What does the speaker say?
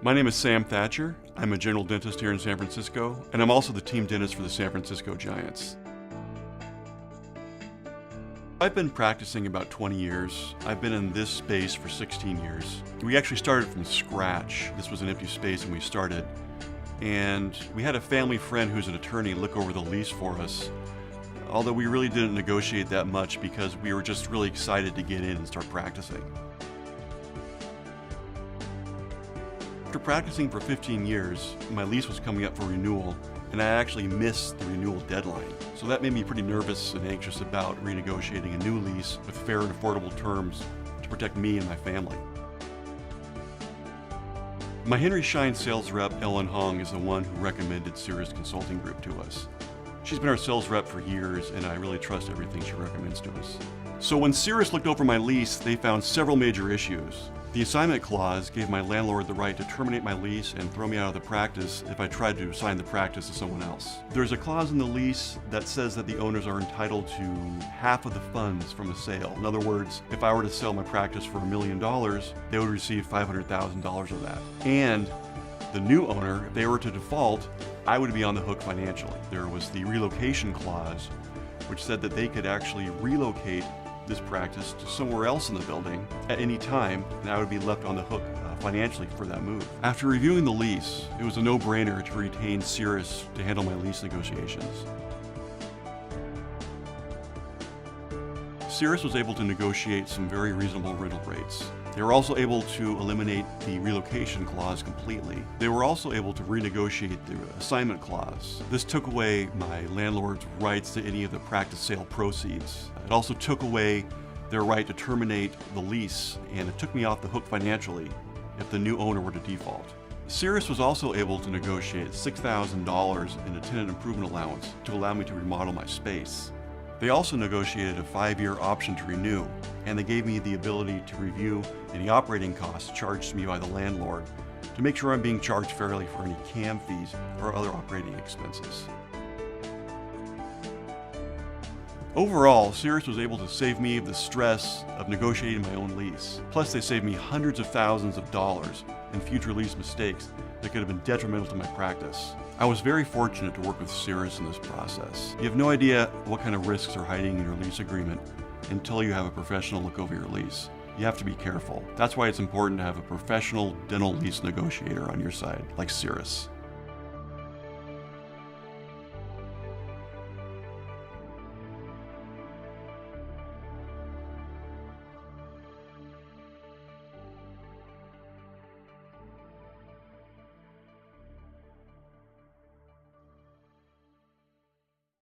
My name is Sam Thacher. I'm a general dentist here in San Francisco, and I'm also the team dentist for the San Francisco Giants. I've been practicing about 20 years. I've been in this space for 16 years. We actually started from scratch. This was an empty space when we started. And we had a family friend who's an attorney look over the lease for us, although we really didn't negotiate that much because we were just really excited to get in and start practicing. After practicing for 15 years, my lease was coming up for renewal, and I actually missed the renewal deadline. So that made me pretty nervous and anxious about renegotiating a new lease with fair and affordable terms to protect me and my family. My Henry Schein sales rep, Ellen Hong, is the one who recommended Cirrus Consulting Group to us. She's been our sales rep for years, and I really trust everything she recommends to us. So when Cirrus looked over my lease, they found several major issues. The assignment clause gave my landlord the right to terminate my lease and throw me out of the practice if I tried to assign the practice to someone else. There's a clause in the lease that says that the owners are entitled to half of the funds from a sale. In other words, if I were to sell my practice for $1 million, they would receive $500,000 of that. And the new owner, if they were to default, I would be on the hook financially. There was the relocation clause, which said that they could actually relocate this practice to somewhere else in the building at any time, and I would be left on the hook financially for that move. After reviewing the lease, it was a no-brainer to retain Cirrus to handle my lease negotiations. Cirrus was able to negotiate some very reasonable rental rates. They were also able to eliminate the relocation clause completely. They were also able to renegotiate the assignment clause. This took away my landlord's rights to any of the practice sale proceeds. It also took away their right to terminate the lease, and it took me off the hook financially if the new owner were to default. Cirrus was also able to negotiate $6,000 in a tenant improvement allowance to allow me to remodel my space. They also negotiated a 5-year option to renew, and they gave me the ability to review any operating costs charged to me by the landlord to make sure I'm being charged fairly for any CAM fees or other operating expenses. Overall, Cirrus was able to save me the stress of negotiating my own lease. Plus, they saved me hundreds of thousands of dollars in future lease mistakes that could have been detrimental to my practice. I was very fortunate to work with Cirrus in this process. You have no idea what kind of risks are hiding in your lease agreement until you have a professional look over your lease. You have to be careful. That's why it's important to have a professional dental lease negotiator on your side, like Cirrus.